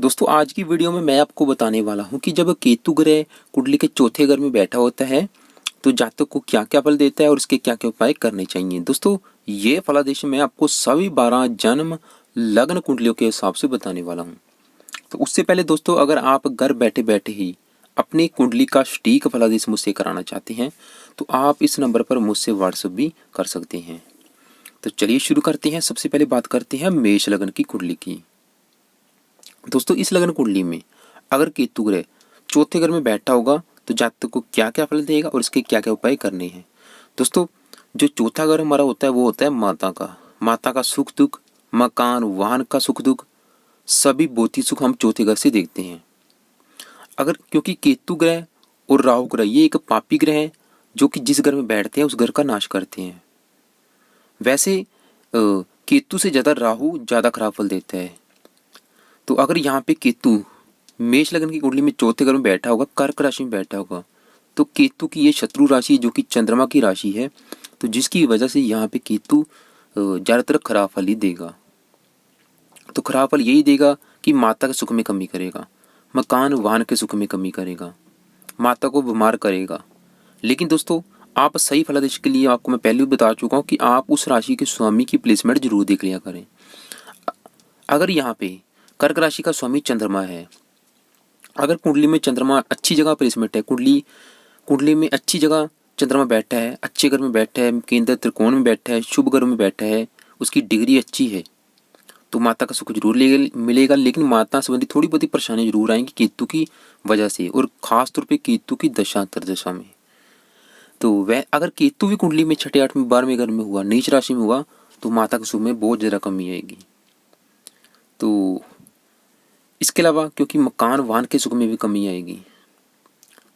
दोस्तों आज की वीडियो में मैं आपको बताने वाला हूं कि जब केतु ग्रह कुंडली के चौथे घर में बैठा होता है तो जातक को क्या क्या फल देता है और उसके क्या क्या उपाय करने चाहिए। दोस्तों ये फलादेश मैं आपको सभी 12 जन्म लग्न कुंडलियों के हिसाब से बताने वाला हूँ। तो उससे पहले दोस्तों अगर आप घर बैठे बैठे ही अपनी कुंडली का सटीक फलादेश मुझसे कराना चाहते हैं तो आप इस नंबर पर मुझसे व्हाट्सएप भी कर सकते हैं। तो चलिए शुरू करते हैं। सबसे पहले बात करते हैं मेष लग्न की कुंडली की। दोस्तों इस लग्न कुंडली में अगर केतु ग्रह चौथे घर में बैठा होगा तो जातक को क्या क्या फल देगा और इसके क्या क्या उपाय करने हैं। दोस्तों जो चौथा घर हमारा होता है वो होता है माता का सुख दुख, मकान वाहन का सुख दुख, सभी भौतिक सुख हम चौथे घर से देखते हैं। अगर क्योंकि केतु ग्रह और राहु ग्रह ये एक पापी ग्रह है जो कि जिस घर में बैठते हैं उस घर का नाश करते हैं। वैसे केतु से ज्यादा राहु ज्यादा खराब फल देता है। तो अगर यहाँ पे केतु मेष लग्न की कुंडली में चौथे घर में बैठा होगा, कर्क राशि में बैठा होगा, तो केतु की ये शत्रु राशि जो कि चंद्रमा की राशि है, तो जिसकी वजह से यहाँ पे केतु ज्यादातर खराब फल ही देगा। तो खराब फल यही देगा कि माता के सुख में कमी करेगा, मकान वाहन के सुख में कमी करेगा, माता को बीमार करेगा। लेकिन दोस्तों आप सही फलादेश के लिए आपको मैं पहले भी बता चुका हूँ कि आप उस राशि के स्वामी की प्लेसमेंट जरूर देख लिया करें। अगर यहाँ पे कर्क राशि का स्वामी चंद्रमा है, अगर कुंडली में चंद्रमा अच्छी जगह प्लेसमेंट है, कुंडली में अच्छी जगह चंद्रमा बैठा है, अच्छे घर में बैठा है, केंद्र त्रिकोण में बैठा है, शुभ घर में बैठा है, उसकी डिग्री अच्छी है, तो माता का सुख जरूर मिलेगा। लेकिन माता संबंधी थोड़ी बहुत परेशानी जरूर आएंगी केतु की वजह से, और खास तौर पे केतु की दशा अंतर्दशा में। तो वह अगर केतु भी कुंडली में छठे 8वें 12वें घर में हुआ, नीच राशि में हुआ, तो माता के सुख में बहुत ज्यादा कमी आएगी। तो इसके अलावा क्योंकि मकान वाहन के सुख में भी कमी आएगी,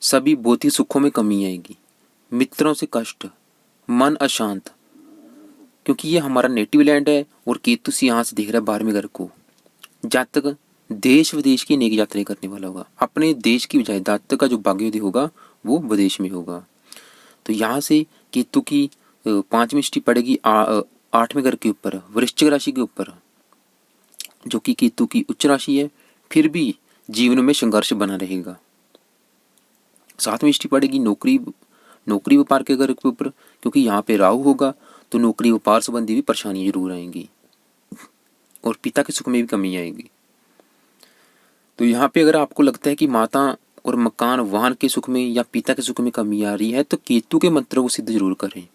सभी भौतिक सुखों में कमी आएगी, मित्रों से कष्ट, मन अशांत, क्योंकि ये हमारा नेटिव लैंड है और केतु से यहाँ से देख रहा है 12वें घर को। जातक देश विदेश की नेक यात्राएं करने वाला होगा, अपने देश की बजाय जातक का जो भाग्योदय होगा वो विदेश में होगा। तो यहाँ से केतु की 5वीं दृष्टि पड़ेगी 8वें घर के ऊपर, वृश्चिक राशि के ऊपर, जो कि केतु की उच्च राशि है। फिर भी जीवन में संघर्ष बना रहेगा। 7वीं दृष्टि पड़ेगी नौकरी व्यापार के घर के ऊपर, क्योंकि यहाँ पे राहु होगा, तो नौकरी व्यापार संबंधी भी परेशानी जरूर आएंगी और पिता के सुख में भी कमी आएगी। तो यहाँ पे अगर आपको लगता है कि माता और मकान वाहन के सुख में या पिता के सुख में कमी आ रही है, तो केतु के मंत्रों को सिद्ध जरूर करें।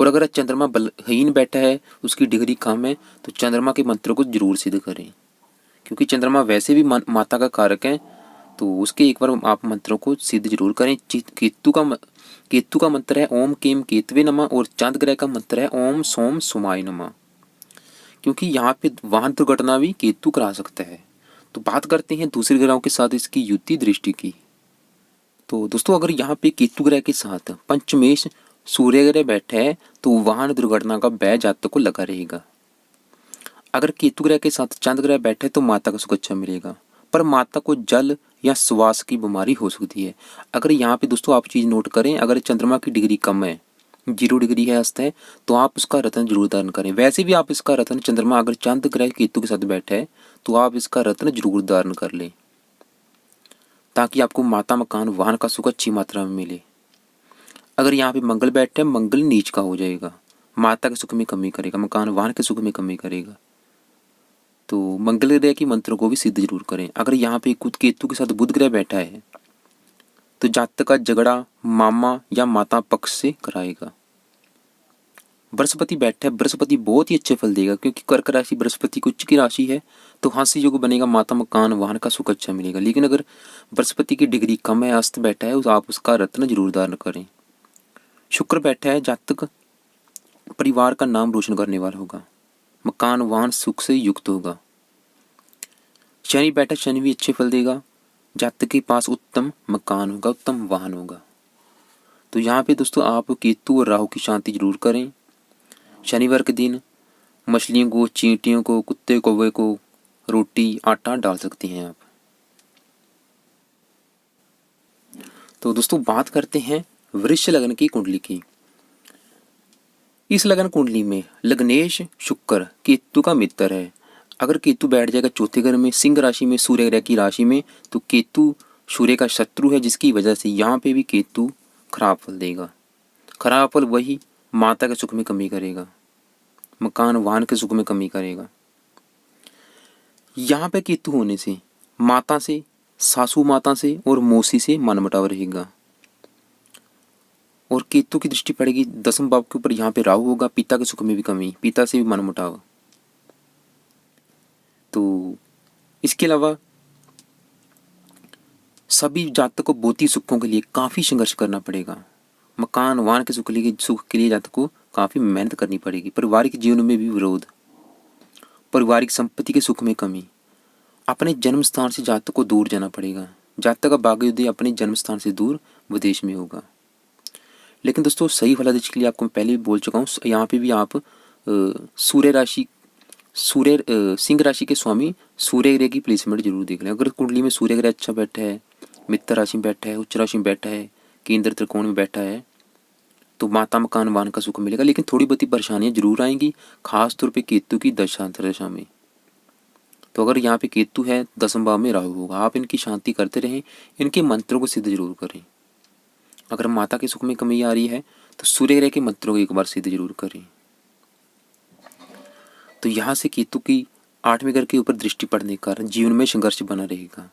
और अगर चंद्रमा बलहीन बैठा है, उसकी डिग्री कम है, तो चंद्रमा के मंत्रों को जरूर सिद्ध करें, क्योंकि चंद्रमा वैसे भी माता का कारक है। तो उसके एक बार आप मंत्रों को सिद्ध जरूर करें। केतु का मंत्र है ओम केम केतवे नमः, और चांद ग्रह का मंत्र है ओम सोम सोमाय नमः, क्योंकि यहाँ पे वाहन दुर्घटना भी केतु करा सकता है। तो बात करते हैं दूसरे ग्रहों के साथ इसकी युति दृष्टि की। तो दोस्तों अगर यहाँ पे केतु ग्रह के साथ पंचमेश सूर्य ग्रह बैठा है, तो वाहन दुर्घटना का भय जातक को लगा रहेगा। अगर केतु ग्रह के साथ चंद्र ग्रह बैठे तो माता का सुख अच्छा मिलेगा, पर माता को जल या श्वास की बीमारी हो सकती है। अगर यहाँ पे दोस्तों आप चीज नोट करें, अगर चंद्रमा की डिग्री कम है, 0 डिग्री है अस्त है, तो आप उसका रत्न जरूर धारण करें। वैसे भी आप इसका रत्न चंद्रमा अगर चंद्र ग्रह केतु के साथ बैठा है तो आप इसका रत्न जरूर धारण कर लें, ताकि आपको माता मकान वाहन का सुख अच्छी मात्रा में मिले। अगर यहाँ पे मंगल बैठे, मंगल नीच का हो जाएगा, माता के सुख में कमी करेगा, मकान वाहन के सुख में कमी करेगा। तो मंगल ग्रह की मंत्रों को भी सिद्ध जरूर करें। अगर यहाँ पे खुद केतु के साथ बुध ग्रह बैठा है तो जातक का झगड़ा मामा या माता पक्ष से कराएगा। बृहस्पति बैठा है, बृहस्पति बहुत ही अच्छे फल देगा, क्योंकि कर्क राशि बृहस्पति की उच्च की राशि है, तो हास्य योग बनेगा, माता मकान वाहन का सुख अच्छा मिलेगा। लेकिन अगर बृहस्पति की डिग्री कम है, अस्त बैठा है, तो आप उसका रत्न जरूर धारण करें। शुक्र बैठा है, जातक परिवार का नाम रोशन करने वाला होगा, मकान वाहन सुख से युक्त होगा। शनि बैठा, शनि भी अच्छे फल देगा, जातक के पास उत्तम मकान होगा, उत्तम वाहन होगा। तो यहाँ पे दोस्तों आप केतु और राहु की शांति जरूर करें। शनिवार के दिन मछलियों को, चींटियों को, कुत्ते कौवे को रोटी आटा डाल सकते हैं आप। तो दोस्तों बात करते हैं वृश्चिक लग्न की कुंडली की। इस लग्न कुंडली में लग्नेश शुक्र केतु का मित्र है। अगर केतु बैठ जाएगा चौथे घर में सिंह राशि में, सूर्य ग्रह की राशि में, तो केतु सूर्य का शत्रु है, जिसकी वजह से यहाँ पे भी केतु खराब फल देगा। खराब फल वही, माता के सुख में कमी करेगा, मकान वाहन के सुख में कमी करेगा। यहाँ पे केतु होने से माता से, सासू माता से और मौसी से मनमुटाव रहेगा। और केतु की दृष्टि पड़ेगी 10वें भाव के ऊपर, यहाँ पे राहु होगा, पिता के सुख में भी कमी, पिता से भी मनमुटाव। तो इसके अलावा सभी जातकों को भौतिक सुखों के लिए काफी संघर्ष करना पड़ेगा। मकान वाहन के सुख के लिए जातक को काफी मेहनत करनी पड़ेगी। पारिवारिक जीवन में भी विरोध, पारिवारिक संपत्ति के सुख में कमी, अपने जन्म स्थान से जातक को दूर जाना पड़ेगा। जातक का भाग्योदय अपने जन्म स्थान से दूर विदेश में होगा। लेकिन दोस्तों सही फलादेश के लिए आपको मैं पहले भी बोल चुका हूँ, यहाँ पे भी आप सिंह राशि के स्वामी सूर्य ग्रह की प्लेसमेंट जरूर देख लें। अगर कुंडली में सूर्य ग्रह अच्छा बैठा है, मित्र राशि में बैठा है, उच्च राशि में बैठा है, केंद्र त्रिकोण में बैठा है, तो माता मकान वाहन का सुख मिलेगा। लेकिन थोड़ी बहुत परेशानियां जरूर आएंगी, खास तौर पे केतु की दशा अंतर्दशा में। तो अगर यहाँ पे केतु है, 10वें भाव में राहु होगा, आप इनकी शांति करते रहें, इनके मंत्रों को सिद्ध जरूर करें। अगर माता के सुख में कमी आ रही है तो सूर्य ग्रह के मंत्रों को एक बार सिद्ध जरूर करें। तो यहाँ से केतु की 8वें घर के ऊपर दृष्टि पड़ने के कारण जीवन में संघर्ष बना रहेगा,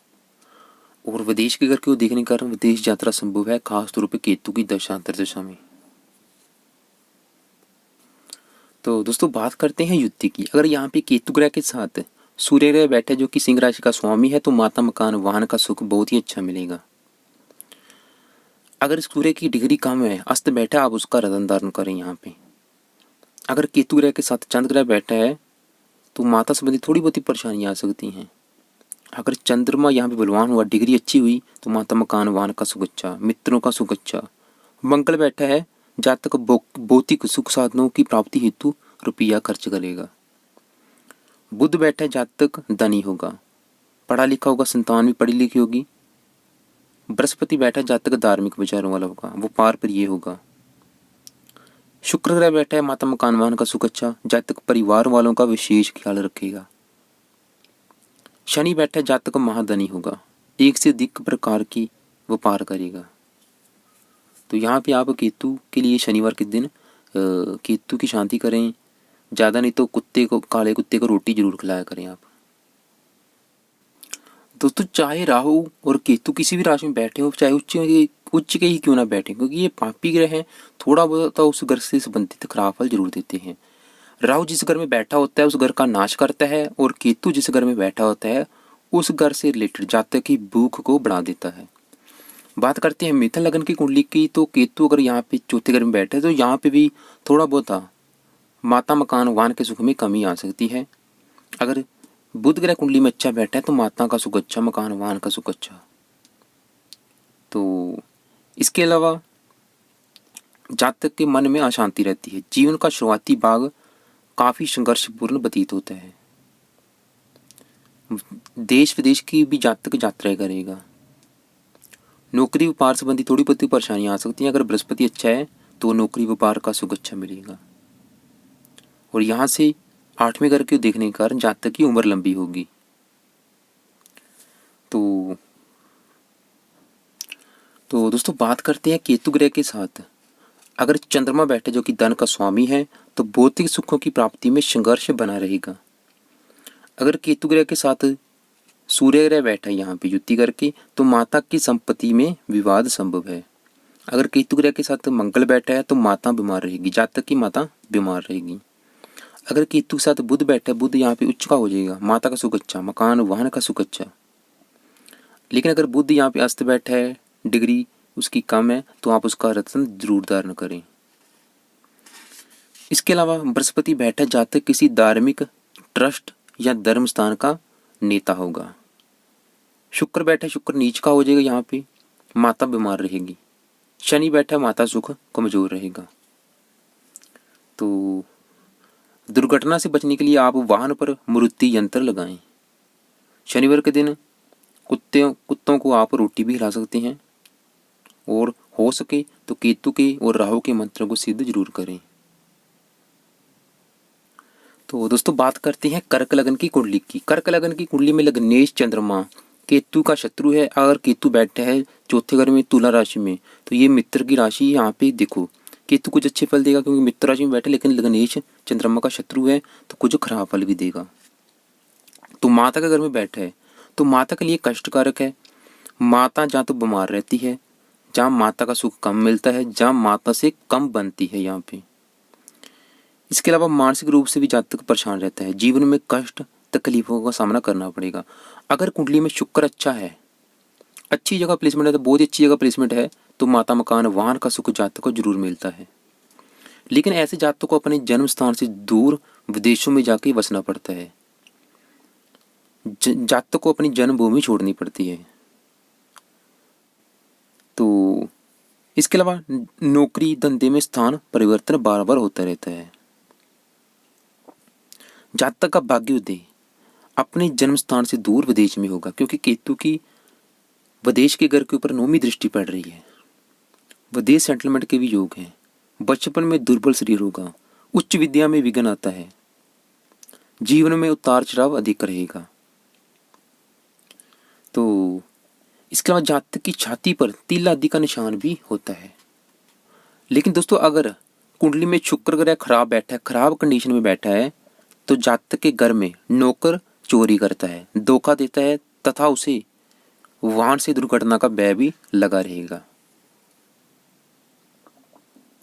और विदेश के घर को देखने के कारण विदेश यात्रा संभव है, खास तौर पे केतु की दशा अंतर्दशा में। तो दोस्तों बात करते हैं युति की। अगर यहाँ पे केतु ग्रह के साथ सूर्य ग्रह बैठे जो कि सिंह राशि का स्वामी है, तो माता मकान वाहन का सुख बहुत ही अच्छा मिलेगा। अगर सूर्य की डिग्री कम है, अस्त बैठा, आप उसका रतन धारण करें यहाँ पे। अगर केतु ग्रह के साथ चंद्र ग्रह बैठा है तो माता संबंधी थोड़ी बहुत परेशानियां आ सकती हैं। अगर चंद्रमा यहाँ पे बलवान हुआ, डिग्री अच्छी हुई, तो माता मकान वाहन का सुख अच्छा, मित्रों का सुख अच्छा। मंगल बैठा है, जातक भौतिक सुख साधनों की प्राप्ति हेतु रुपया खर्च करेगा। बुध बैठा है, जातक धनी होगा, पढ़ा लिखा होगा, संतान भी पढ़ी लिखी होगी। बृहस्पति बैठा है, जातक धार्मिक विचारों वाला होगा, वो पार पर ये होगा। शुक्र ग्रह बैठा है, माता मकान वाहन का सुख अच्छा, जातक परिवार वालों का विशेष ख्याल रखेगा। शनि बैठा है, जातक महाधनी होगा, एक से अधिक प्रकार की व्यापार करेगा। तो यहाँ पे आप केतु के लिए शनिवार के दिन केतु की शांति करें, ज़्यादा नहीं तो काले कुत्ते को रोटी जरूर खिलाया करें आप। दोस्तों चाहे राहु और केतु किसी भी राशि में बैठे हो, चाहे उच्च के ही क्यों ना बैठे, क्योंकि ये पापी ग्रह हैं, थोड़ा बहुत तो उस घर से संबंधित खराब फल जरूर देते हैं। राहु जिस घर में बैठा होता है उस घर का नाश करता है, और केतु जिस घर में बैठा होता है उस घर से रिलेटेड जातक की भूख को बढ़ा देता है। बात करते हैं मिथुन लग्न की कुंडली की, तो केतु अगर यहाँ पे चौथे घर में बैठे है तो यहाँ पे भी थोड़ा बहुत माता मकान वाहन के सुख में कमी आ सकती है। अगर बुध ग्रह कुंडली में अच्छा बैठा है तो माता का सुख अच्छा, मकान वाहन का सुख अच्छा। तो इसके अलावा जातक के मन में अशांति रहती है, जीवन का शुरुआती भाग काफी संघर्षपूर्ण व्यतीत होता है। देश विदेश की भी जातक यात्रा करेगा। नौकरी व्यापार संबंधी थोड़ी बहुत परेशानियां आ सकती हैं। अगर बृहस्पति अच्छा है तो नौकरी व्यापार का सुख अच्छा मिलेगा, और यहाँ से 8वें घर के देखने के कारण जातक की उम्र लंबी होगी। तो दोस्तों बात करते हैं केतु ग्रह के साथ अगर चंद्रमा बैठे जो कि धन का स्वामी है, तो भौतिक सुखों की प्राप्ति में संघर्ष बना रहेगा। अगर केतु ग्रह के साथ सूर्य ग्रह बैठा है यहाँ पे युति करके, तो माता की संपत्ति में विवाद संभव है। अगर केतु ग्रह के साथ मंगल बैठा है तो माता बीमार रहेगी, जातक की माता बीमार रहेगी। अगर केतु के साथ बुध बैठा है, बुध यहाँ पे उच्च का हो जाएगा, माता का सुख अच्छा, मकान वाहन का सुख अच्छा। लेकिन अगर बुध यहाँ पे अस्त बैठा है, डिग्री उसकी कम है, तो आप उसका रत्न जरूर धारण करें। इसके अलावा बृहस्पति बैठा जातक किसी धार्मिक ट्रस्ट या धर्म स्थान का नेता होगा। शुक्र बैठा, शुक्र नीच का हो जाएगा, यहाँ पे माता बीमार रहेगी। शनि बैठा, माता सुख कमजोर रहेगा। तो दुर्घटना से बचने के लिए आप वाहन पर मारुति यंत्र लगाएं। शनिवार के दिन कुत्तों को आप रोटी भी खिला सकते हैं, और हो सके तो केतु के और राहु के मंत्रों को सिद्ध जरूर करें। तो दोस्तों बात करते हैं कर्क लगन की कुंडली की। कर्क लगन की कुंडली में लग्नेश चंद्रमा केतु का शत्रु है। अगर केतु बैठा है चौथे घर में तुला राशि में, तो ये मित्र की राशि यहाँ पे देखो, केतु कुछ अच्छे फल देगा क्योंकि मित्र राशि में बैठे, लेकिन लग्नेश चंद्रमा का शत्रु है तो कुछ खराब फल भी देगा। तो माता के घर में बैठा है तो माता के लिए कष्टकारक है। माता जहाँ तो बीमार रहती है, जहाँ माता का सुख कम मिलता है, जहाँ माता से कम बनती है यहाँ पे। इसके अलावा मानसिक रूप से भी जातक परेशान रहता है। जीवन में कष्ट तकलीफों का सामना करना पड़ेगा। अगर कुंडली में शुक्र अच्छा है, अच्छी जगह प्लेसमेंट है, तो बहुत ही अच्छी जगह प्लेसमेंट है, तो माता मकान वाहन का सुख जातक को जरूर मिलता है। लेकिन ऐसे जातकों को अपने जन्म स्थान से दूर विदेशों में जाके बसना पड़ता है। जातक को अपनी जन्मभूमि छोड़नी पड़ती है। तो इसके अलावा नौकरी धंधे में स्थान परिवर्तन बार बार होता रहता है। जातक का भाग्योदय अपने जन्म स्थान से दूर विदेश में होगा, क्योंकि केतु की विदेश के घर के ऊपर 9वीं दृष्टि पड़ रही है। विदेश सेटलमेंट के भी योग हैं। बचपन में दुर्बल शरीर होगा। उच्च विद्या में विघ्न आता है। जीवन में उतार चढ़ाव अधिक रहेगा। तो इसके अलावा जातक की छाती पर तिल आदि का निशान भी होता है। लेकिन दोस्तों अगर कुंडली में शुक्र ग्रह खराब बैठा है, खराब कंडीशन में बैठा है, तो जातक के घर में नौकर चोरी करता है, धोखा देता है तथा उसे वाहन से दुर्घटना का भय भी लगा रहेगा।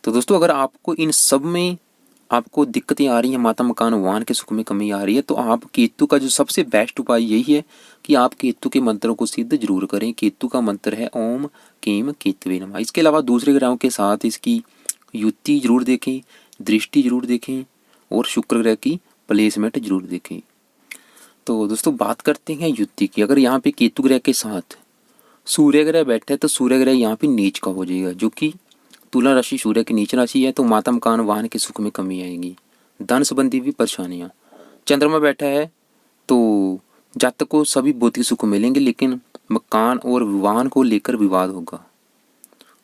तो दोस्तों अगर आपको इन सब में आपको दिक्कतें आ रही हैं, माता मकान वाहन के सुख में कमी आ रही है, तो आप केतु का जो सबसे बेस्ट उपाय यही है कि आप केतु के मंत्रों को सिद्ध जरूर करें। केतु का मंत्र है ओम कीम केतवे नमः। इसके अलावा दूसरे ग्रहों के साथ इसकी युति जरूर देखें, दृष्टि जरूर देखें और शुक्र ग्रह की प्लेसमेंट जरूर देखें। तो दोस्तों बात करते हैं युति की। अगर यहाँ पे केतु ग्रह के साथ सूर्य ग्रह बैठे है तो सूर्य ग्रह यहाँ पे नीच का हो जाएगा, जो कि तुला राशि सूर्य की नीच राशि है, तो माता मकान वाहन के सुख में कमी आएगी, धन संबंधी भी परेशानियां। चंद्रमा बैठा है तो जातक को सभी भौतिक सुख मिलेंगे, लेकिन मकान और वाहन को लेकर विवाद होगा।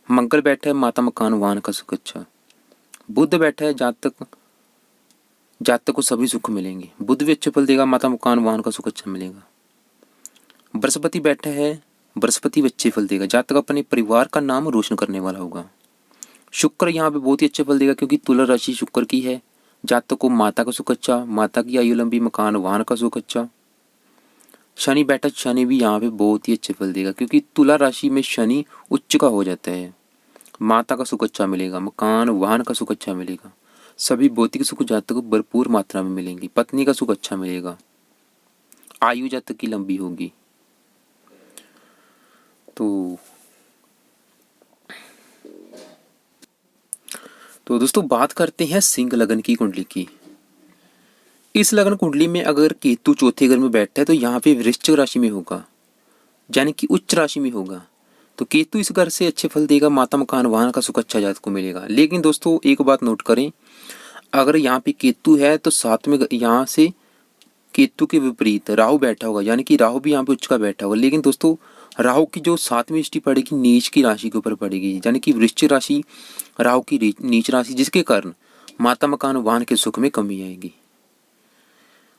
मंगल बैठा है, माता मकान वाहन का सुख अच्छा। बुध बैठा है, जातक को सभी सुख मिलेंगे, बुध भी अच्छे फल देगा, माता मकान वाहन का सुख अच्छा मिलेगा। बृहस्पति बैठा है, बृहस्पति भी अच्छे फल देगा, जातक अपने परिवार का नाम रोशन करने वाला होगा। शुक्र यहाँ पे बहुत ही अच्छे फल देगा क्योंकि तुला राशि शुक्र की है, जातक को माता का सुख अच्छा, माता की आयु लंबी, मकान वाहन का सुख अच्छा। शनि बैठा, शनि भी यहाँ पे बहुत ही अच्छे फल देगा क्योंकि तुला राशि में शनि उच्च का हो जाता है, माता का सुख अच्छा मिलेगा, मकान वाहन का सुख अच्छा मिलेगा, सभी भौतिक सुख जातक को भरपूर मात्रा में मिलेंगी, पत्नी का सुख अच्छा मिलेगा, आयु जातक की लंबी होगी। तो दोस्तों बात करते हैं सिंह लगन की कुंडली की। इस लगन कुंडली में अगर केतु चौथे घर में बैठा है तो यहाँ पे वृश्चिक राशि में होगा, यानी कि उच्च राशि में होगा। तो केतु इस घर से अच्छे फल देगा, माता मकान वाहन का सुख अच्छा जातक को मिलेगा। लेकिन दोस्तों एक बात नोट करें, अगर यहाँ पे केतु है तो साथ में यहाँ से केतु के विपरीत राहु बैठा होगा, यानी कि राहु भी यहाँ पे उच्च का बैठा होगा। लेकिन दोस्तों राहु की जो 7वीं दृष्टि पड़ेगी नीच की राशि के ऊपर पड़ेगी, यानी कि वृश्चिक राशि राहु की नीच राशि, जिसके कारण माता मकान वाहन के सुख में कमी आएगी।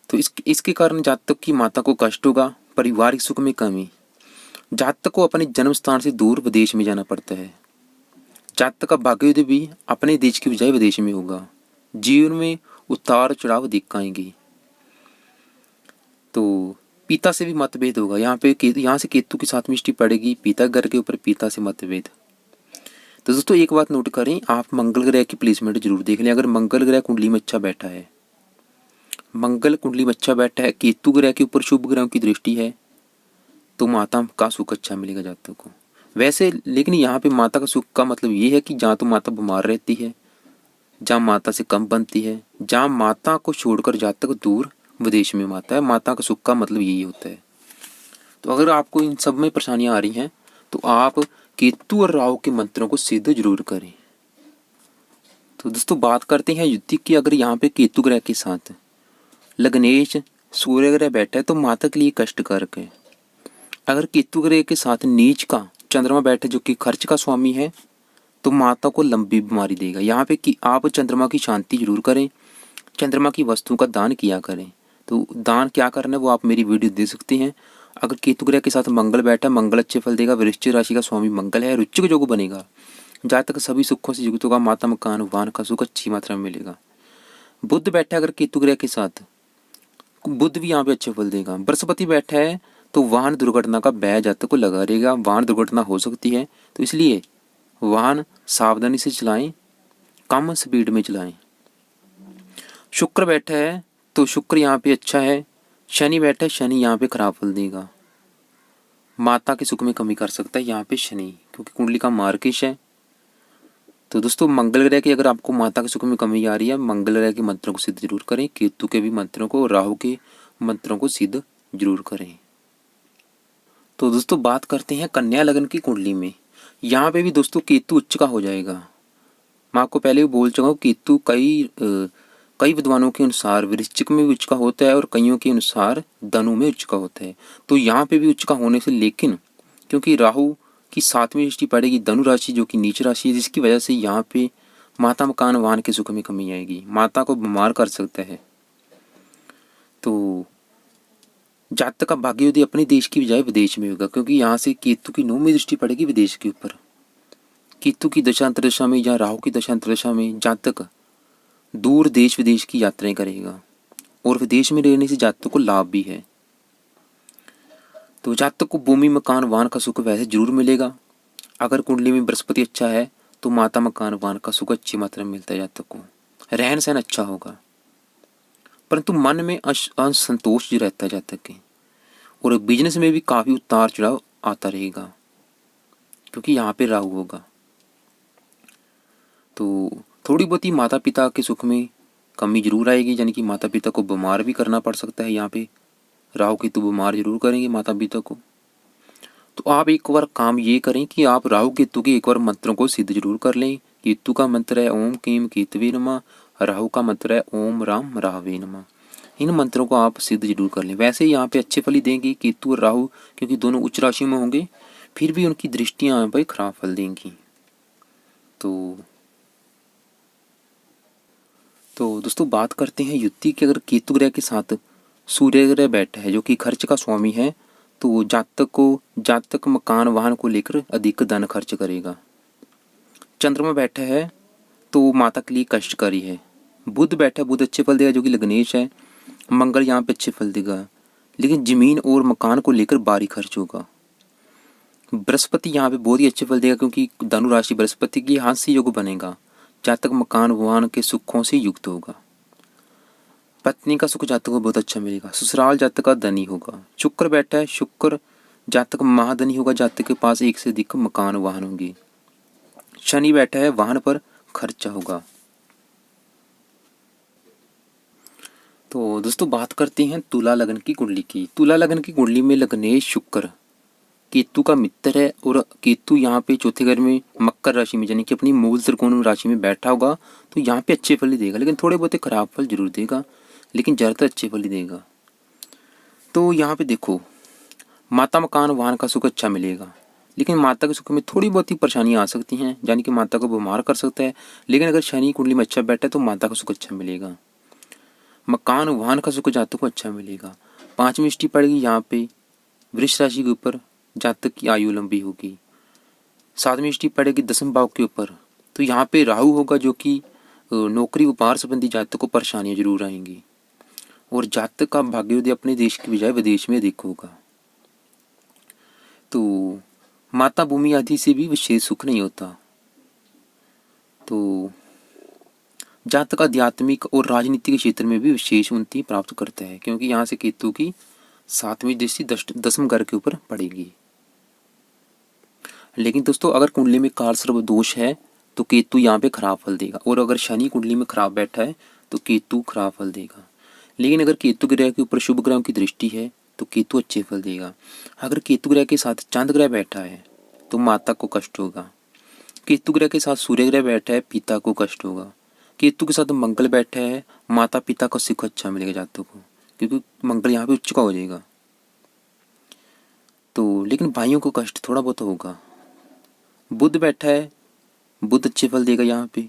तो इसके कारण जातक की माता को कष्ट होगा, पारिवारिक सुख में कमी, जातक को अपने जन्म स्थान से दूर विदेश में जाना पड़ता है। जातक का भाग्योदय भी अपने देश की बजाय विदेश में होगा। जीवन में उतार चढ़ाव दिक्कत आएंगी। तो पिता से भी मतभेद होगा। यहाँ से केतु की 7वीं दृष्टि पड़ेगी, पिता घर के ऊपर पिता से मतभेद। तो दोस्तों एक बात नोट करें, आप मंगल ग्रह की प्लेसमेंट जरूर देख लें। अगर मंगल ग्रह कुंडली में अच्छा बैठा है, मंगल कुंडली में अच्छा बैठा है, केतु ग्रह के ऊपर शुभ ग्रहों की दृष्टि है, तो माता का सुख अच्छा मिलेगा जातक को। वैसे लेकिन यहाँ पे माता का सुख का मतलब ये है कि जहाँ तो माता बीमार रहती है, जहाँ माता से कम बनती है, जहाँ माता को छोड़कर जातक दूर विदेश में माता है, माता का सुख का मतलब यही होता है। तो अगर आपको इन सब में परेशानियां आ रही हैं तो आप केतु और राहु के मंत्रों को सिद्ध जरूर करें। तो दोस्तों बात करते हैं युति की। अगर यहाँ पे केतु ग्रह के साथ लग्नेश सूर्य ग्रह बैठा है तो माता के लिए कष्टकारक है। अगर केतु ग्रह के साथ नीच का चंद्रमा बैठे जो कि खर्च का स्वामी है, तो माता को लंबी बीमारी देगा। यहाँ पे कि आप चंद्रमा की शांति जरूर करें, चंद्रमा की वस्तु का दान किया करें। तो दान क्या करना है वो आप मेरी वीडियो देख सकते हैं। अगर केतु ग्रह के साथ मंगल बैठा, मंगल अच्छे फल देगा, वृश्चिक राशि का स्वामी मंगल है, रुचिक योग बनेगा, जातक सभी सुखों से युक्त होगा, माता मकान वाहन का सुख अच्छी मात्रा में मिलेगा। बुध बैठा अगर केतु ग्रह के साथ, बुध भी यहाँ पे अच्छे फल देगा। बृहस्पति बैठा है तो वाहन दुर्घटना का भय जातक को लगा रहेगा, वाहन दुर्घटना हो सकती है, तो इसलिए वाहन सावधानी से चलाएं, कम स्पीड में चलाएं। शुक्र बैठा है तो शुक्र यहाँ पे अच्छा है। शनि बैठा है, शनि यहाँ पे खराब फल देगा, माता के सुख में कमी कर सकता है यहाँ पे शनि, क्योंकि कुंडली का मार्केश है। तो दोस्तों मंगल ग्रह की अगर आपको माता के सुख में कमी आ रही है, मंगल ग्रह के मंत्रों को सिद्ध जरूर करें, केतु के भी मंत्रों को, राहु के मंत्रों को सिद्ध जरूर करें। तो दोस्तों बात करते हैं कन्या लग्न की कुंडली में। यहाँ पे भी दोस्तों केतु उच्च का हो जाएगा। मैं आपको पहले भी बोल चुका हूँ, केतु कई विद्वानों के अनुसार वृश्चिक में भी उच्च का होता है और कईयों के अनुसार धनु में उच्च का होता है। तो यहाँ पे भी उच्च का होने से, लेकिन क्योंकि राहु की 7वीं दृष्टि पड़ेगी धनु राशि जो कि नीच राशि है, जिसकी वजह से यहाँ पे माता मकान वाहन के सुख में कमी आएगी, माता को बीमार कर सकता है। तो जातक का भाग्योदय अपने देश की बजाय विदेश में होगा, क्योंकि यहाँ से केतु की 9वीं दृष्टि पड़ेगी विदेश के ऊपर। केतु की दशा अंतर्दशा में या राहु की दशा अंतर्दशा में जातक दूर देश विदेश की यात्राएं करेगा, और विदेश में रहने से जातक को लाभ भी है। तो जातक को भूमि मकान वाहन का सुख वैसे जरूर मिलेगा। अगर कुंडली में बृहस्पति अच्छा है तो माता मकान वाहन का सुख अच्छी मात्रा में मिलता है जातक को, रहन सहन अच्छा होगा, परंतु मन में असंतोष जो रहता है जातक के, और बिजनेस में भी काफी उतार चढ़ाव आता रहेगा, क्योंकि यहाँ पे राहु होगा। तो थोड़ी बहुत ही माता पिता के सुख में कमी जरूर आएगी, यानी कि माता पिता को बीमार भी करना पड़ सकता है। यहाँ पे राहु केतु बीमार जरूर करेंगे माता पिता को। तो आप एक बार काम ये करें कि आप राहु केतु के एक बार मंत्रों को सिद्ध जरूर कर लें। केतु का मंत्र है ओम क्लीम केतवे नमः, राहु का मंत्र है ओम राम राहवे नमः। इन मंत्रों को आप सिद्ध जरूर कर लें। वैसे यहाँ पे अच्छे फल ही देंगे केतु और राहु, क्योंकि दोनों उच्च राशि में होंगे, फिर भी उनकी दृष्टियां यहाँ पे खराब फल देंगी। तो दोस्तों बात करते हैं युति की। अगर केतु ग्रह के साथ सूर्य ग्रह बैठा है जो कि खर्च का स्वामी है, तो जातक मकान वाहन को लेकर अधिक धन खर्च करेगा। चंद्रमा बैठा है तो माता के लिए कष्टकारी है। बुध बैठा, बुध अच्छे फल देगा जो कि लग्नेश है। मंगल यहाँ पे अच्छे फल देगा, लेकिन जमीन और मकान को लेकर भारी खर्च होगा। बृहस्पति यहाँ पे बहुत ही अच्छे फल देगा, क्योंकि धनु राशि बृहस्पति की हाथ से योग बनेगा, जातक मकान वाहन के सुखों से युक्त होगा। पत्नी का सुख जातक को बहुत अच्छा मिलेगा। ससुराल जातक का धनी होगा। शुक्र बैठा है, शुक्र जातक महाधनी होगा, जातक के पास एक से अधिक मकान वाहन होंगे। शनि बैठा है, वाहन पर खर्चा होगा। तो दोस्तों बात करते हैं तुला लग्न की कुंडली की। तुला लग्न की कुंडली में लग्नेश शुक्र केतु का मित्र है, और केतु यहाँ पे चौथे घर में मकर राशि में, यानी कि अपनी मूल त्रिकोण राशि में बैठा होगा, तो यहाँ पे अच्छे फल ही देगा, लेकिन थोड़े बहुत खराब फल जरूर देगा, लेकिन ज़्यादातर अच्छे फल ही देगा। तो यहाँ पे देखो, माता मकान वाहन का सुख अच्छा मिलेगा, लेकिन माता के सुख में थोड़ी बहुत ही परेशानियाँ आ सकती हैं, यानी कि माता को बीमार कर सकता है। लेकिन अगर शनि कुंडली में अच्छा बैठा है तो माता का सुख अच्छा मिलेगा, मकान वाहन का सुख जातक को अच्छा मिलेगा। 5वीं दृष्टि पड़ेगी यहाँ पे वृष राशि के ऊपर, जातक की आयु लंबी होगी। 7वीं दृष्टि पड़ेगी 10वें भाव के ऊपर, तो यहाँ पे राहु होगा जो कि नौकरी व्यापार संबंधी जातक को परेशानियां जरूर आएंगी, और जातक का भाग्योदय अपने देश की बजाय विदेश में अधिक होगा। तो माता भूमि आदि से भी विशेष सुख नहीं होता। तो जातक आध्यात्मिक और राजनीति के क्षेत्र में भी विशेष उन्नति प्राप्त करता है, क्योंकि यहाँ से केतु की 7वीं दृष्टि 10वें घर के ऊपर पड़ेगी। लेकिन दोस्तों अगर कुंडली में काल सर्व दोष है तो केतु यहाँ पे खराब फल देगा, और अगर शनि कुंडली में खराब बैठा है तो केतु खराब फल देगा। लेकिन अगर केतु ग्रह के ऊपर शुभ ग्रहों की दृष्टि है तो केतु अच्छे फल देगा। अगर केतु ग्रह के साथ चांद ग्रह बैठा है तो माता को कष्ट होगा। केतु ग्रह के साथ सूर्य ग्रह बैठा है, पिता को कष्ट होगा। केतु के साथ मंगल बैठा है, माता पिता का सुख अच्छा मिलेगा जातक को, क्योंकि मंगल यहाँ पे उच्च का हो जाएगा। तो लेकिन भाइयों को कष्ट थोड़ा बहुत होगा। बुध बैठा है, बुध अच्छे फल देगा यहाँ पे।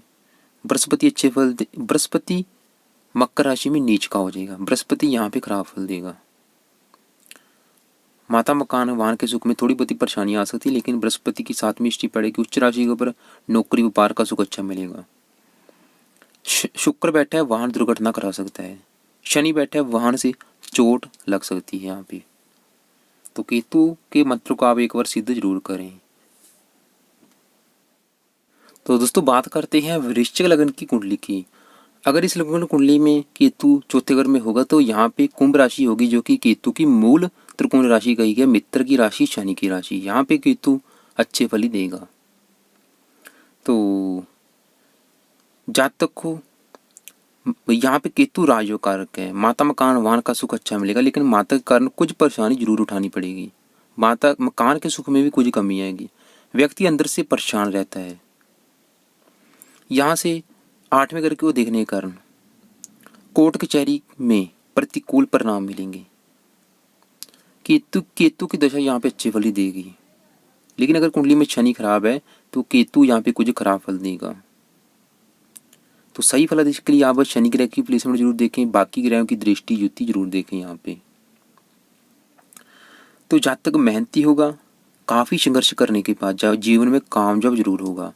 बृहस्पति अच्छे फल बृहस्पति मकर राशि में नीच का हो जाएगा। बृहस्पति यहाँ पे खराब फल देगा। माता मकान वाहन के सुख में थोड़ी बहुत परेशानी आ सकती है, लेकिन बृहस्पति की 7वीं दृष्टि पड़ेगी उच्च राशि के ऊपर, नौकरी व्यापार का सुख अच्छा मिलेगा। शुक्र बैठा है, वाहन दुर्घटना करा सकता है। शनि बैठा है, वाहन से चोट लग सकती है यहाँ पे। तो केतु के मंत्र को आप एक बार सिद्ध जरूर करें। तो दोस्तों बात करते हैं वृश्चिक लग्न की कुंडली की। अगर इस लग्न कुंडली में केतु चौथे घर में होगा तो यहाँ पे कुंभ राशि होगी, जो कि केतु की मूल त्रिकोण राशि कही गई, मित्र की राशि, शनि की राशि। यहाँ पे केतु अच्छे फल ही देगा। तो जातक को यहाँ पे केतु राजयोग कारक है। माता मकान वाहन का सुख अच्छा मिलेगा, लेकिन माता के कारण कुछ परेशानी जरूर उठानी पड़ेगी। माता मकान के सुख में भी कुछ कमी आएगी। व्यक्ति अंदर से परेशान रहता है। यहाँ से 8वें घर को देखने के कारण कोर्ट कचहरी में प्रतिकूल परिणाम मिलेंगे। केतु की दशा यहाँ पे अच्छे फल ही देगी, लेकिन अगर कुंडली में शनि खराब है तो केतु यहाँ पे कुछ खराब फल देगा। तो सही फलादेश के लिए आप बस शनि ग्रह की प्लेसमेंट जरूर देखें, बाकी ग्रहों की दृष्टि युति जरूर देखें यहाँ पे। तो जातक मेहनती होगा, काफी संघर्ष करने के बाद जीवन में कामयाब जरूर होगा।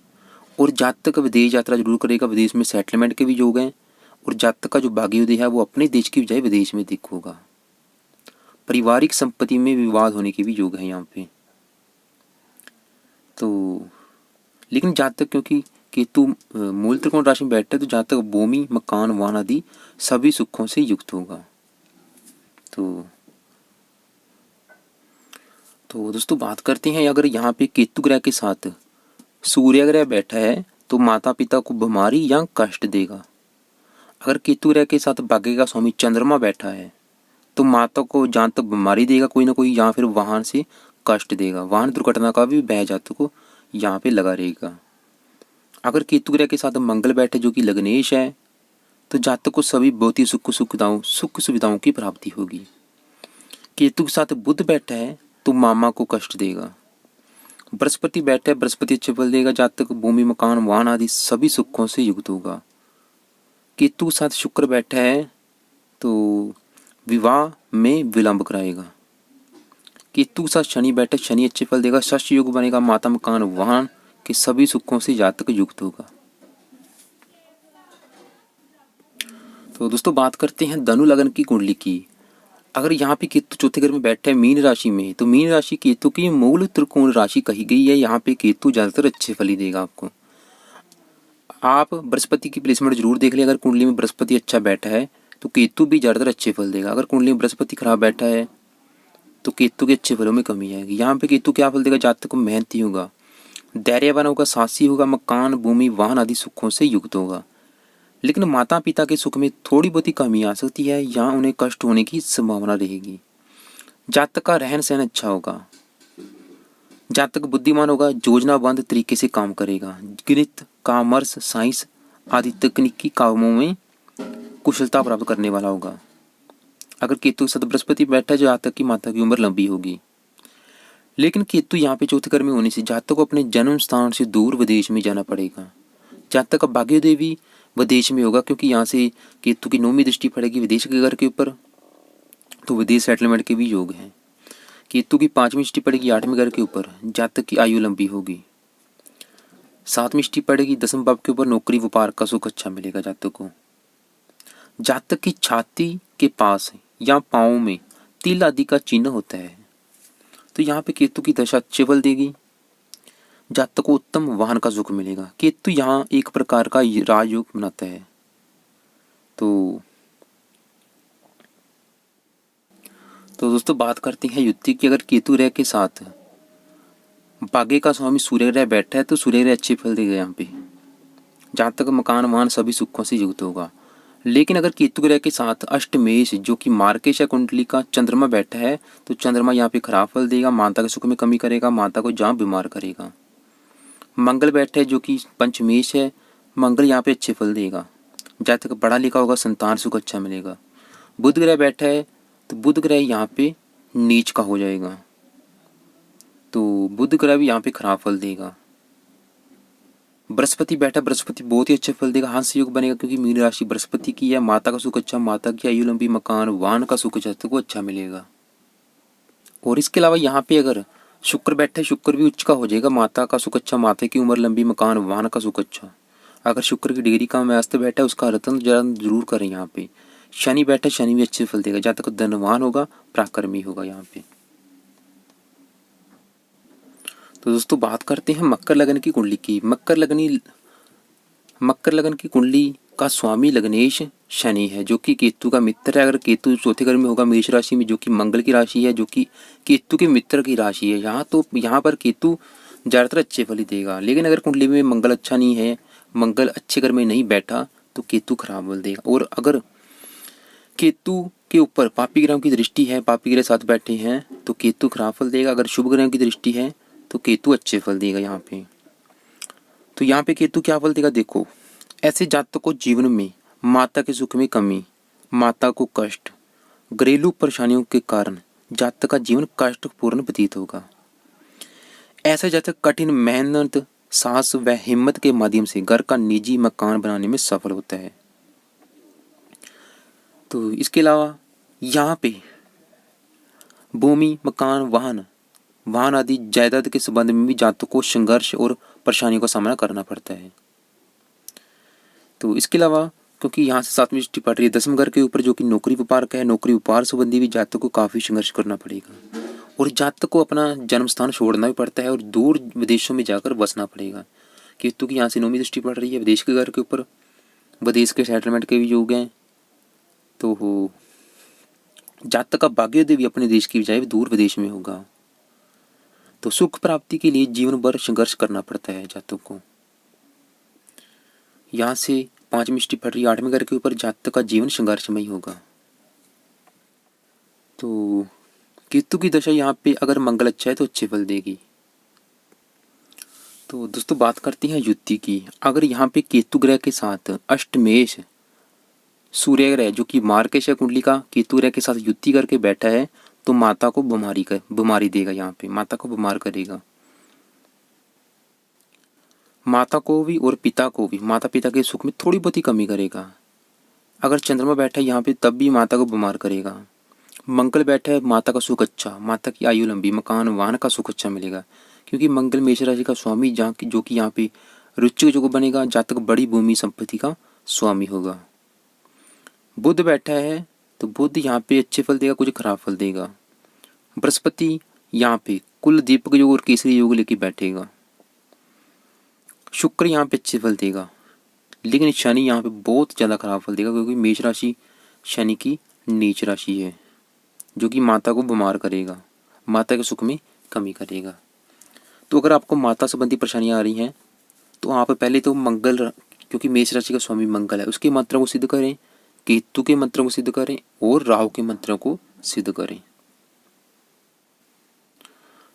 और जातक विदेश यात्रा जरूर करेगा, विदेश में सेटलमेंट के भी योग हैं। और जातक का जो भाग्योदय है वो अपने देश की बजाय विदेश में होगा। पारिवारिक संपत्ति में विवाद होने के भी योग है यहाँ पे। तो लेकिन जातक क्योंकि केतु मूल त्रिकोण राशि में बैठा है, तो जातक भूमि मकान वाहन आदि सभी सुखों से युक्त होगा। तो दोस्तों बात करते हैं, अगर यहाँ पे केतु ग्रह के साथ सूर्य ग्रह बैठा है तो माता पिता को बीमारी या कष्ट देगा। अगर केतु ग्रह के साथ भाग्य का स्वामी चंद्रमा बैठा है तो माता को जहाँ तक बीमारी देगा कोई ना कोई, या फिर वाहन से कष्ट देगा। वाहन दुर्घटना का भी भय जातक को यहाँ पे लगा रहेगा। अगर केतु ग्रह के साथ मंगल बैठे जो कि लग्नेश है, तो जातक को सभी भौतिक सुख सुविधाओं की प्राप्ति होगी। केतु के साथ बुध बैठा है तो मामा को कष्ट देगा। बृहस्पति बैठा है, बृहस्पति अच्छे फल देगा। जातक भूमि मकान वाहन आदि सभी सुखों से युक्त होगा। केतु के साथ शुक्र बैठा है तो विवाह में विलंब कराएगा। केतु के साथ शनि बैठा, शनि अच्छे फल देगा, षष्ठ योग बनेगा, माता मकान वाहन के सभी सुखों से जातक युक्त होगा। तो दोस्तों बात करते हैं धनु लग्न की कुंडली की। अगर यहाँ पे केतु चौथे घर में बैठा है मीन राशि में, तो मीन राशि केतु की मूल त्रिकोण राशि कही गई है। यहाँ पे केतु ज्यादातर अच्छे फल ही देगा आपको। आप बृहस्पति की प्लेसमेंट जरूर देख लें। अगर कुंडली में बृहस्पति अच्छा बैठा है तो केतु भी ज्यादातर अच्छे फल देगा। अगर कुंडली में बृहस्पति खराब बैठा है तो केतु के अच्छे फलों में कमी आएगी। यहाँ पे केतु क्या फल देगा? जातक को मेहनती होगा, धैर्यवान होगा, साहसी होगा, मकान भूमि वाहन आदि सुखों से युक्त होगा। लेकिन माता पिता के सुख में थोड़ी बहुत कमी आ सकती है, यहाँ उन्हें कष्ट होने की संभावना रहेगी। जातक का रहन सहन अच्छा होगा, जातक बुद्धिमान होगा, योजनाबद्ध तरीके से काम करेगा, गणित कॉमर्स साइंस आदि तकनीकी कामों में कुशलता प्राप्त करने वाला होगा। अगर केतु के साथ बृहस्पति बैठा है, जातक की माता की उम्र लंबी होगी। लेकिन केतु यहाँ पे चौथे घर में होने से जातक को अपने जन्म स्थान से दूर विदेश में जाना पड़ेगा। जातक का भाग्योदय भी विदेश में होगा, क्योंकि यहाँ से केतु की 9वीं दृष्टि पड़ेगी विदेश के घर के ऊपर, तो विदेश सेटलमेंट के भी योग हैं। केतु की 5वीं दृष्टि पड़ेगी 8वें घर के ऊपर, जातक की आयु लंबी होगी। 7वीं दृष्टि पड़ेगी 10वें भाव के ऊपर, नौकरी व्यापार का सुख अच्छा मिलेगा जातक को। जातक की छाती के पास या पाँव में तिल आदि का चिन्ह होता है, तो यहाँ पे केतु की दशा अच्छे फल देगी। जातक को उत्तम वाहन का सुख मिलेगा। केतु यहाँ एक प्रकार का राजयोग बनाता है। तो दोस्तों बात करते हैं युति की। अगर केतु ग्रह के साथ भाग्य का स्वामी सूर्य ग्रह बैठा है तो सूर्य ग्रह अच्छे फल देगा। यहाँ पे जातक मकान वाहन सभी सुखों से युक्त होगा। लेकिन अगर केतु ग्रह के साथ अष्टमेश जो कि मार्केश कुंडली का चंद्रमा बैठा है तो चंद्रमा यहाँ पे खराब फल देगा, माता के सुख में कमी करेगा, माता को जहाँ बीमार करेगा। मंगल बैठा है जो कि पंचमेश है, मंगल यहाँ पे अच्छे फल देगा, जातक पढ़ा लिखा होगा, संतान सुख अच्छा मिलेगा। बुध ग्रह बैठा है तो बुध ग्रह यहाँ पे नीच का हो जाएगा, तो बुध ग्रह भी यहाँ पे खराब फल देगा। बृहस्पति बैठा, बृहस्पति बहुत ही अच्छे फल देगा, हास्य योग बनेगा क्योंकि मीन राशि बृहस्पति की है। माता का सुख अच्छा, माता की आयु लंबी, मकान वाहन का सुख जातक को अच्छा मिलेगा। और इसके अलावा यहाँ पे अगर शुक्र बैठे, शुक्र भी उच्च का हो जाएगा, माता का सुख अच्छा, माता की उम्र लंबी, मकान वाहन का सुख अच्छा। अगर शुक्र की डिग्री का व्यस्त बैठा है उसका रत्न जरूर करें यहाँ पे। शनि बैठे, शनि भी अच्छे फल देगा, जातक धनवान होगा, पराक्रमी होगा यहाँ पे। तो दोस्तों बात करते हैं मकर लगन की कुंडली की। मकर लगन की कुंडली का स्वामी लग्नेश शनि है, जो कि केतु का मित्र है। अगर केतु चौथे घर में होगा मेष राशि में, जो कि मंगल की राशि है, जो कि केतु के मित्र की राशि है। यहाँ पर केतु ज्यादातर अच्छे फल ही देगा। लेकिन अगर कुंडली में मंगल अच्छा नहीं है, मंगल अच्छे घर में नहीं बैठा, तो केतु खराब फल देगा। और अगर केतु के ऊपर पापी ग्रहों की दृष्टि है, पापी ग्रह साथ बैठे हैं, तो केतु खराब फल देगा। अगर शुभ ग्रहों की दृष्टि है तो केतु अच्छे फल देगा यहाँ पे। तो यहाँ पे केतु क्या फल देगा देखो। ऐसे जातक को जीवन में माता के सुख में कमी, माता को कष्ट, घरेलू परेशानियों के कारण जातक का जीवन कष्टपूर्ण व्यतीत होगा। ऐसा जातक कठिन मेहनत, साहस व हिम्मत के माध्यम से घर का निजी मकान बनाने में सफल होता है। तो इसके अलावा यहाँ पे भूमि, मकान, वाहन आदि जायदाद के संबंध में भी जातकों को संघर्ष और परेशानियों का सामना करना पड़ता है। तो इसके अलावा क्योंकि यहाँ से 7वीं दृष्टि पड़ रही है 10वें घर के ऊपर, जो कि नौकरी व्यापार का है, नौकरी व्यापार संबंधी भी जातक को काफी संघर्ष करना पड़ेगा। और जातक को अपना जन्म स्थान छोड़ना भी पड़ता है और दूर विदेशों में जाकर बसना पड़ेगा। केतु की यहाँ से 9वीं दृष्टि पड़ रही है विदेश के घर के ऊपर, विदेश के सेटलमेंट के भी योग हैं। तो जातक का भाग्योदय भी अपने देश की बजाय दूर विदेश में होगा। तो सुख प्राप्ति के लिए जीवन भर संघर्ष करना पड़ता है जातक को। यहाँ से 5वीं दृष्टि पड़ रही है 8वें घर के ऊपर, जातक का जीवन संघर्षमय होगा। तो केतु की दशा यहाँ पे अगर मंगल अच्छा है तो अच्छे फल देगी। तो दोस्तों बात करते हैं युति की। अगर यहाँ पे केतु ग्रह के साथ अष्टमेश सूर्य ग्रह, जो कि मार्गशीर्ष कुंडली का केतु ग्रह के साथ युति करके बैठा है, तो माता को बीमारी देगा। यहाँ पे माता को बीमार करेगा, माता को भी और पिता को भी, माता पिता के सुख में थोड़ी बहुत ही कमी करेगा। अगर चंद्रमा बैठा है यहाँ पे तब भी माता को बीमार करेगा। मंगल बैठा है, माता का सुख अच्छा, माता की आयु लंबी, मकान वाहन का सुख अच्छा मिलेगा, क्योंकि मंगल मेष राशि का स्वामी जो कि यहाँ पे रुचिक जो बनेगा, जातक बड़ी भूमि संपत्ति का स्वामी होगा। बुध बैठा है तो बुध यहाँ पे अच्छे फल देगा, कुछ खराब फल देगा। बृहस्पति यहाँ पे कुल दीपक योग और केसरी योग लेके बैठेगा। शुक्र यहाँ पे अच्छे फल देगा, लेकिन शनि यहाँ पे बहुत ज्यादा खराब फल देगा, क्योंकि मेष राशि शनि की नीच राशि है, जो कि माता को बीमार करेगा, माता के सुख में कमी करेगा। तो अगर आपको माता संबंधी परेशानियां आ रही हैं तो आप पहले तो मंगल, क्योंकि मेष राशि का स्वामी मंगल है, उसके मंत्रों को सिद्ध करें, केतु के मंत्रों को सिद्ध करें और राहु के मंत्रों को सिद्ध करें।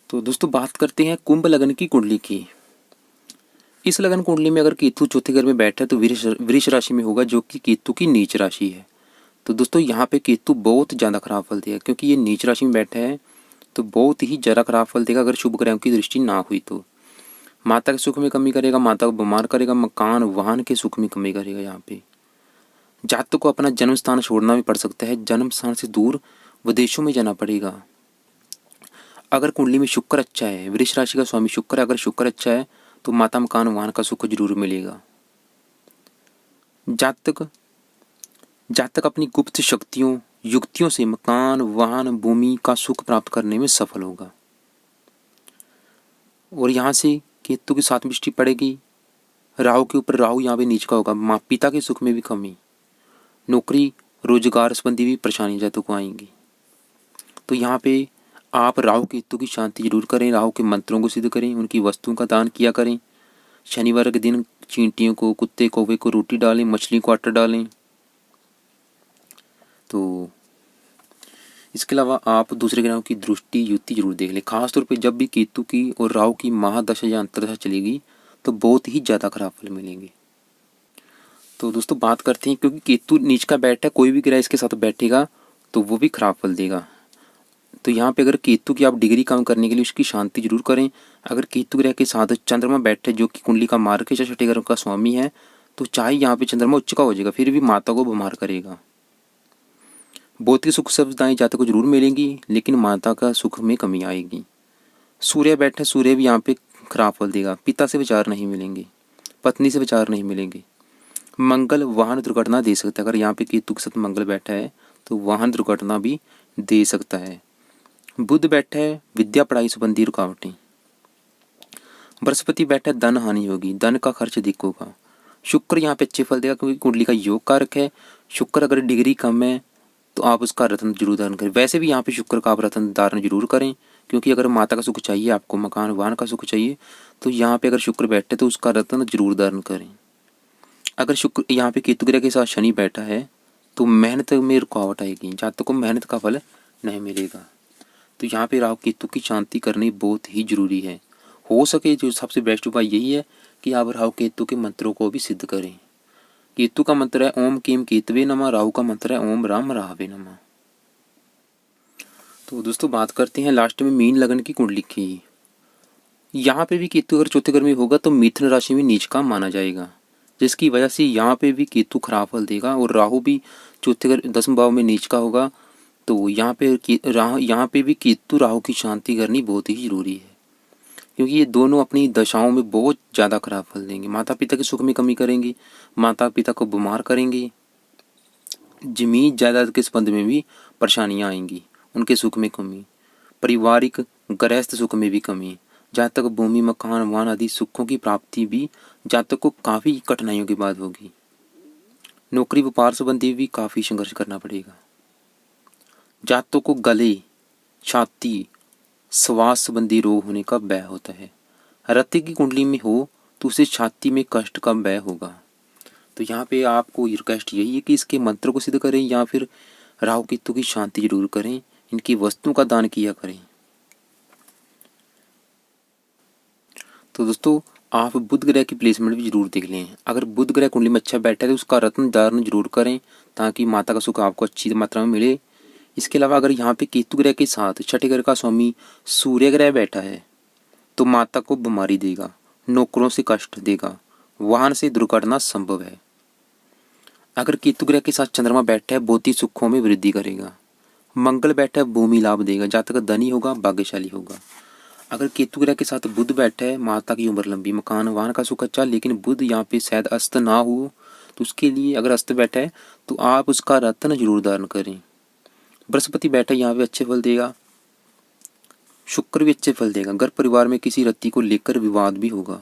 तो दोस्तों बात करते हैं कुंभ लगन की कुंडली की। इस लगन कुंडली में अगर केतु चौथे घर में बैठा है तो वृष राशि में होगा, जो कि केतु की नीच राशि है। तो दोस्तों यहाँ पे केतु बहुत ज्यादा खराब फल देगा, क्योंकि ये नीच राशि में बैठा है तो बहुत ही ज्यादा खराब फल देगा। अगर शुभ ग्रहों की दृष्टि ना हुई तो माता के सुख में कमी करेगा, माता को बीमार करेगा, मकान वाहन के सुख में कमी करेगा। यहाँ पे जातक को अपना जन्म स्थान छोड़ना भी पड़ सकता है, जन्म स्थान से दूर विदेशों में जाना पड़ेगा। अगर कुंडली में शुक्र अच्छा है, वृष राशि का स्वामी शुक्र है, अगर शुक्र अच्छा है तो माता मकान वाहन का सुख जरूर मिलेगा। जातक अपनी गुप्त शक्तियों युक्तियों से मकान वाहन भूमि का सुख प्राप्त करने में सफल होगा। और यहाँ से केतु की 7वीं दृष्टि पड़ेगी राहु के ऊपर, राहु यहाँ पे नीच का होगा, माँ पिता के सुख में भी कमी, नौकरी रोजगार संबंधी भी परेशानी जातक को आएंगी। तो यहाँ पे आप राहु केतु की शांति जरूर करें, राहु के मंत्रों को सिद्ध करें, उनकी वस्तुओं का दान किया करें। शनिवार के दिन चींटियों को, कुत्ते कौवे को रोटी डालें, मछली को आटा डालें। तो इसके अलावा आप दूसरे ग्रहों की दृष्टि युति जरूर देख लें, खासतौर पे जब भी केतु की और राहु की महादशा या अंतर्दशा चलेगी तो बहुत ही ज्यादा खराब फल मिलेंगे। तो दोस्तों बात करते हैं, क्योंकि केतु नीच का बैठा है, कोई भी ग्रह इसके साथ बैठेगा तो वो भी खराब फल देगा। तो यहाँ पे अगर केतु की आप डिग्री कम करने के लिए उसकी शांति जरूर करें। अगर केतु ग्रह के साथ चंद्रमा बैठे जो कि कुंडली का मार्ग या छठे घर का स्वामी है, तो चाहे यहाँ पे चंद्रमा उच्च का हो जाएगा फिर भी माता को बीमार करेगा। भौतिक सुख सुविधाएं जातक को जरूर मिलेंगी, लेकिन माता का सुख में कमी आएगी। सूर्य बैठे, सूर्य भी यहाँ पे खराब फल देगा। पिता से विचार नहीं मिलेंगे, पत्नी से विचार नहीं मिलेंगे। मंगल वाहन दुर्घटना दे सकता है। अगर यहाँ पे केतु के साथ मंगल बैठा है तो वाहन दुर्घटना भी दे सकता है। बुध बैठा है, विद्या पढ़ाई संबंधी रुकावटें। बृहस्पति बैठा है, धन हानि होगी, धन का खर्च अधिक होगा। शुक्र यहाँ पे अच्छे फल देगा क्योंकि कुंडली का योग कारक है। शुक्र अगर डिग्री कम है तो आप उसका रत्न जरूर धारण करें। वैसे भी यहाँ पे शुक्र का आप रत्न धारण जरूर करें, क्योंकि अगर माता का सुख चाहिए, आपको मकान वाहन का सुख चाहिए, तो यहाँ पे अगर शुक्र बैठे तो उसका रत्न जरूर धारण करें। अगर शुक्र यहाँ पे केतु ग्रह के साथ शनि बैठा है तो मेहनत में रुकावट आएगी, जातक को मेहनत का फल नहीं मिलेगा। तो यहाँ पे राहु केतु की शांति करनी बहुत ही जरूरी है। हो सके जो सबसे बेस्ट उपाय यही है कि आप राहु केतु के मंत्रों को भी सिद्ध करें। केतु का मंत्र है ओम केम केतवे नमः, राहु का मंत्र है ओम राम राहवे नमः। तो दोस्तों बात करते हैं लास्ट में मीन लगन की कुंडली की। यहाँ पे भी केतु अगर चौथे घर में होगा तो मिथुन राशि में नीच का माना जाएगा, जिसकी वजह से यहाँ पे भी केतु खराब फल देगा। और राहु भी चौथे घर 10वें भाव में नीच का होगा, तो यहाँ पे भी केतु राहु की शांति करनी बहुत ही जरूरी है, क्योंकि ये दोनों अपनी दशाओं में बहुत ज़्यादा खराब फल देंगे। माता पिता के सुख में कमी करेंगे, माता पिता को बीमार करेंगे, जमीन जायदाद के संबंध में भी परेशानियाँ आएंगी, उनके सुख में कमी, पारिवारिक गृहस्थ सुख में भी कमी, जातक भूमि मकान वाहन आदि सुखों की प्राप्ति भी जातक को काफ़ी कठिनाइयों के बाद होगी। नौकरी व्यापार संबंधी भी काफ़ी संघर्ष करना पड़ेगा। जातकों को गले, छाती, श्वास संबंधी रोग होने का भय होता है। रति की कुंडली में हो तो उसे छाती में कष्ट का भय होगा। तो यहाँ पे आपको रिक्वेस्ट यही है कि इसके मंत्र को सिद्ध करें या फिर राहु केतु की शांति जरूर करें, इनकी वस्तुओं का दान किया करें। तो दोस्तों आप बुध ग्रह की प्लेसमेंट भी जरूर देख लें। अगर बुध ग्रह कुंडली में अच्छा बैठा है तो उसका रत्न धारण जरूर करें, ताकि माता का सुख आपको अच्छी मात्रा में मिले। इसके अलावा अगर यहाँ पे केतु ग्रह के साथ छठे घर का स्वामी सूर्य ग्रह बैठा है तो माता को बीमारी देगा, नौकरों से कष्ट देगा, वाहन से दुर्घटना संभव है। अगर केतु ग्रह के साथ चंद्रमा बैठा है भौतिक सुखों में वृद्धि करेगा। मंगल बैठा है भूमि लाभ देगा, जातक धनी होगा, भाग्यशाली होगा। अगर केतु ग्रह के साथ बुध बैठा है माता की उम्र लंबी, मकान वाहन का सुख अच्छा, लेकिन बुध यहाँ पे शायद अस्त ना हो, तो उसके लिए अगर अस्त बैठा है तो आप उसका रत्न जरूर धारण करें। बृहस्पति बैठा यहाँ पे अच्छे फल देगा, शुक्र भी अच्छे फल देगा। घर परिवार में किसी रत्ती को लेकर विवाद भी होगा।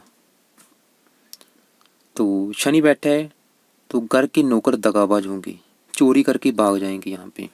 तो शनि बैठा है तो घर के नौकर दगाबाज होंगे, चोरी करके भाग जाएंगे यहाँ पे।